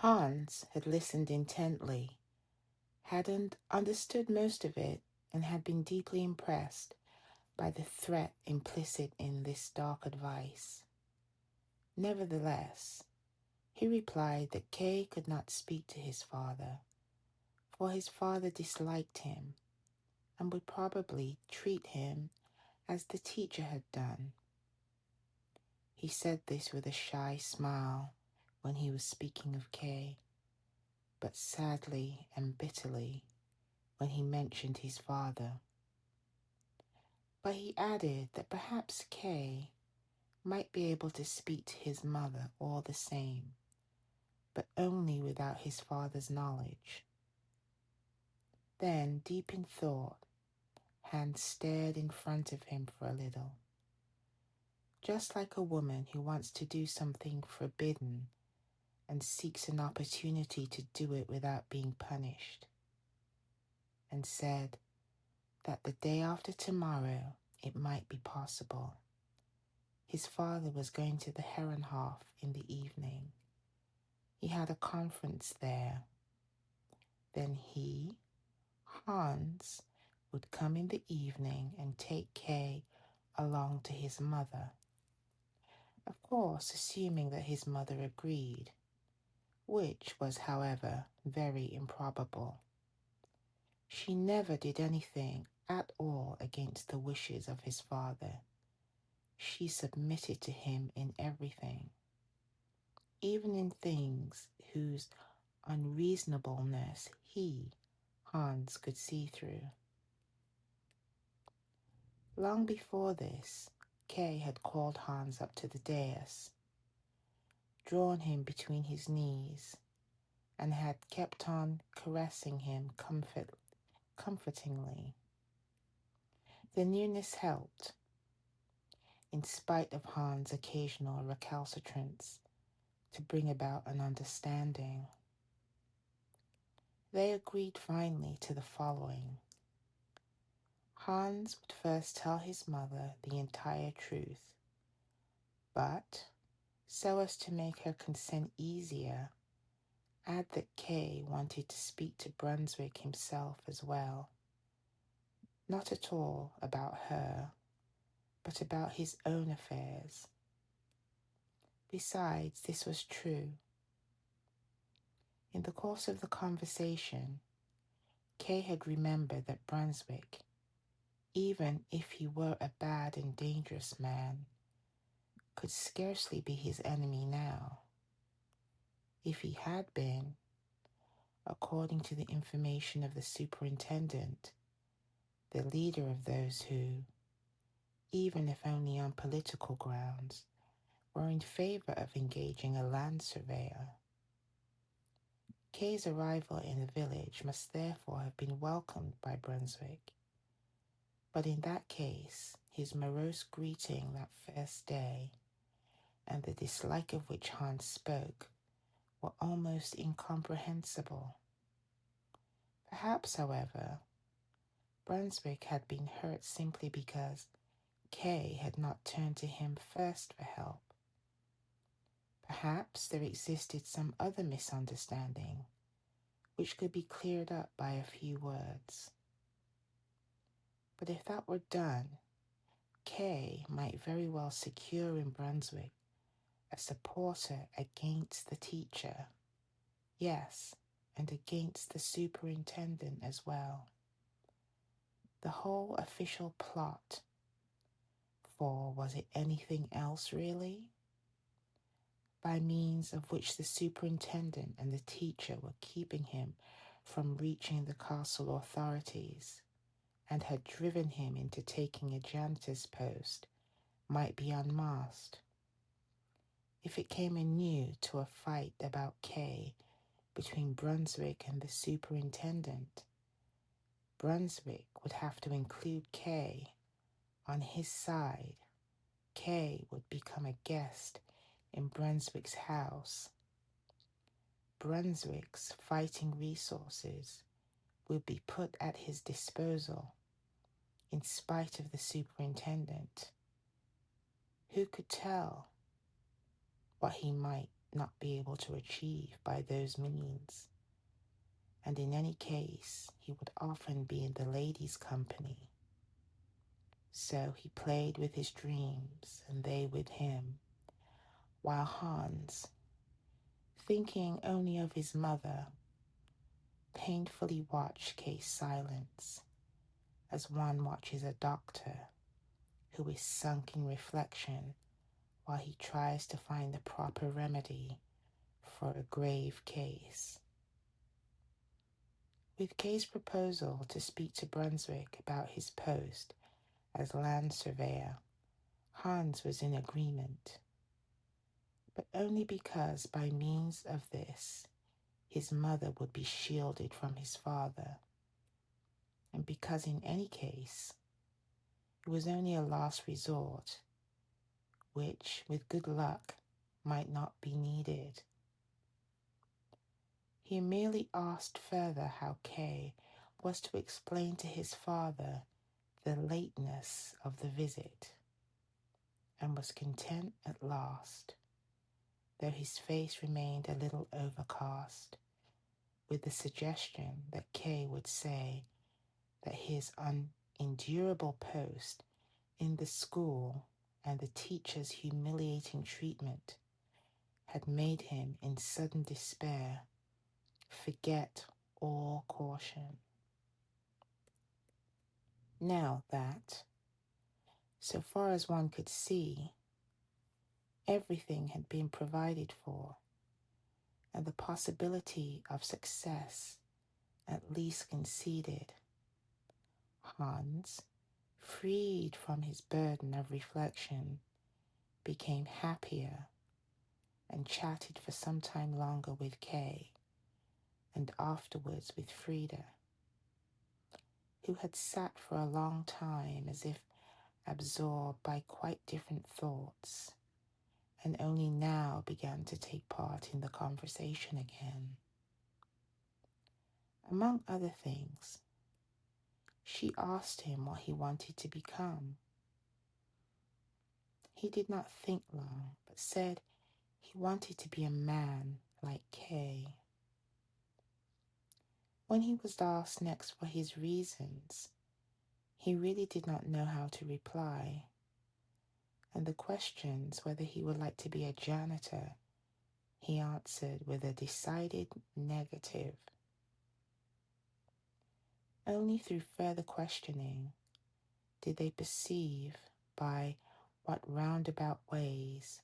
Hans had listened intently, hadn't understood most of it, and had been deeply impressed by the threat implicit in this dark advice. Nevertheless, he replied that Kay could not speak to his father, for his father disliked him and would probably treat him as the teacher had done. He said this with a shy smile when he was speaking of Kay, but sadly and bitterly when he mentioned his father. But he added that perhaps Kay might be able to speak to his mother all the same, but only without his father's knowledge. Then, deep in thought, Hans stared in front of him for a little, just like a woman who wants to do something forbidden and seeks an opportunity to do it without being punished, and said that the day after tomorrow it might be possible. His father was going to the Herrenhof in the evening. He had a conference there. Then he, Hans, would come in the evening and take Kay along to his mother. Of course, assuming that his mother agreed, which was, however, very improbable. She never did anything at all against the wishes of his father. She submitted to him in everything, even in things whose unreasonableness he, Hans, could see through. Long before this, Kay had called Hans up to the dais, drawn him between his knees, and had kept on caressing him comfortingly. The nearness helped, in spite of Hans' occasional recalcitrance, to bring about an understanding. They agreed finally to the following. Hans would first tell his mother the entire truth, but, so as to make her consent easier, add that Kay wanted to speak to Brunswick himself as well. Not at all about her, but about his own affairs. Besides, this was true. In the course of the conversation, Kay had remembered that Brunswick, even if he were a bad and dangerous man, could scarcely be his enemy now. If he had been, according to the information of the superintendent, the leader of those who, even if only on political grounds, were in favor of engaging a land surveyor. Kay's arrival in the village must therefore have been welcomed by Brunswick. But in that case, his morose greeting that first day, and the dislike of which Hans spoke, were almost incomprehensible. Perhaps, however, Brunswick had been hurt simply because Kay had not turned to him first for help. Perhaps there existed some other misunderstanding, which could be cleared up by a few words. But if that were done, Kay might very well secure in Brunswick a supporter against the teacher, yes, and against the superintendent as well. The whole official plot, for was it anything else really? By means of which the superintendent and the teacher were keeping him from reaching the castle authorities, and had driven him into taking a janitor's post, might be unmasked. If it came anew to a fight about Kay between Brunswick and the superintendent, Brunswick would have to include Kay on his side. Kay would become a guest in Brunswick's house. Brunswick's fighting resources would be put at his disposal in spite of the superintendent. Who could tell what he might not be able to achieve by those means. And in any case, he would often be in the ladies' company. So he played with his dreams and they with him, while Hans, thinking only of his mother, painfully watched Kay's silence as one watches a doctor who is sunk in reflection while he tries to find the proper remedy for a grave case. With Kay's proposal to speak to Brunswick about his post as land surveyor, Hans was in agreement, but only because by means of this his mother would be shielded from his father, and because in any case it was only a last resort, which, with good luck, might not be needed. He merely asked further how Kay was to explain to his father the lateness of the visit, and was content at last, though his face remained a little overcast, with the suggestion that Kay would say that his unendurable post in the school and the teacher's humiliating treatment had made him, in sudden despair, forget all caution. Now that, so far as one could see, everything had been provided for, and the possibility of success at least conceded, Hans, freed from his burden of reflection, became happier and chatted for some time longer with Kay, and afterwards with Frida, who had sat for a long time as if absorbed by quite different thoughts, and only now began to take part in the conversation again. Among other things, she asked him what he wanted to become. He did not think long, but said he wanted to be a man like Kay. When he was asked next for his reasons, he really did not know how to reply, and the questions whether he would like to be a janitor, he answered with a decided negative. Only through further questioning did they perceive by what roundabout ways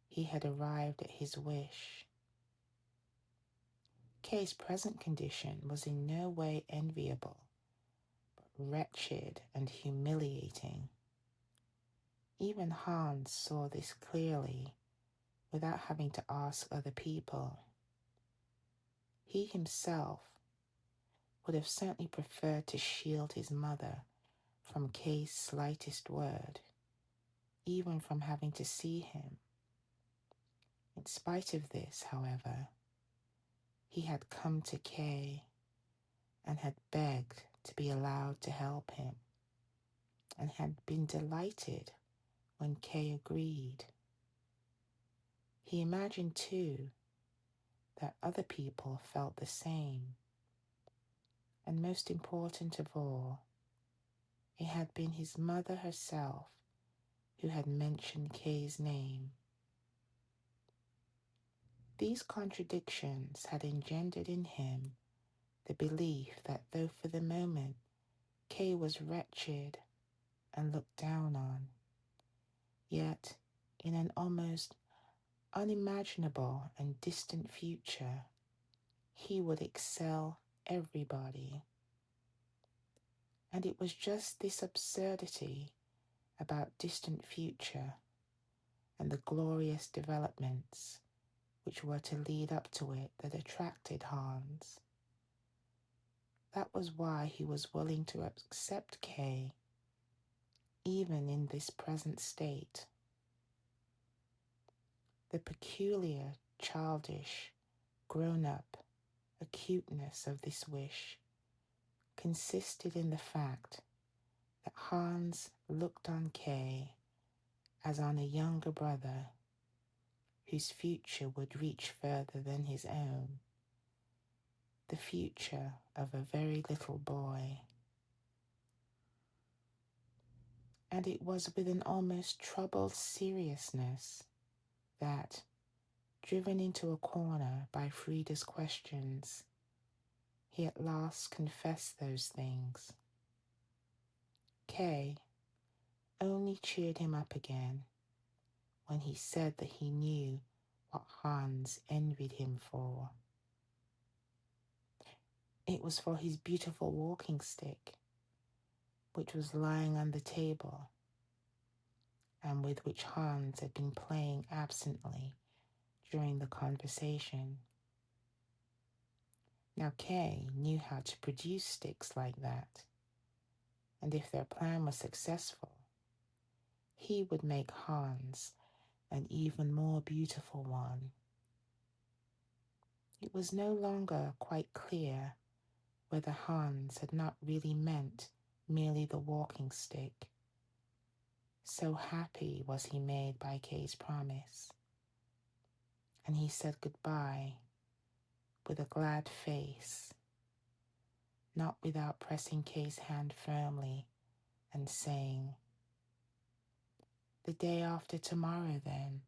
he had arrived at his wish. Kay's present condition was in no way enviable, but wretched and humiliating. Even Hans saw this clearly without having to ask other people. He himself would have certainly preferred to shield his mother from Kay's slightest word, even from having to see him. In spite of this, however, he had come to Kay and had begged to be allowed to help him, and had been delighted when Kay agreed. He imagined, too, that other people felt the same, and most important of all, it had been his mother herself who had mentioned Kay's name. These contradictions had engendered in him the belief that though for the moment Kay was wretched and looked down on, yet in an almost unimaginable and distant future, he would excel everybody. And it was just this absurdity about distant future and the glorious developments which were to lead up to it that attracted Hans. That was why he was willing to accept Kay, even in this present state. The peculiar, childish, grown-up acuteness of this wish consisted in the fact that Hans looked on Kay as on a younger brother whose future would reach further than his own, the future of a very little boy. And it was with an almost troubled seriousness that, driven into a corner by Frida's questions, he at last confessed those things. Kay only cheered him up again when he said that he knew what Hans envied him for. It was for his beautiful walking stick, which was lying on the table, and with which Hans had been playing absently during the conversation. Now Kay knew how to produce sticks like that, and if their plan was successful, he would make Hans an even more beautiful one. It was no longer quite clear whether Hans had not really meant merely the walking stick. So happy was he made by Kay's promise, and he said goodbye with a glad face, not without pressing Kay's hand firmly and saying, "The day after tomorrow, then."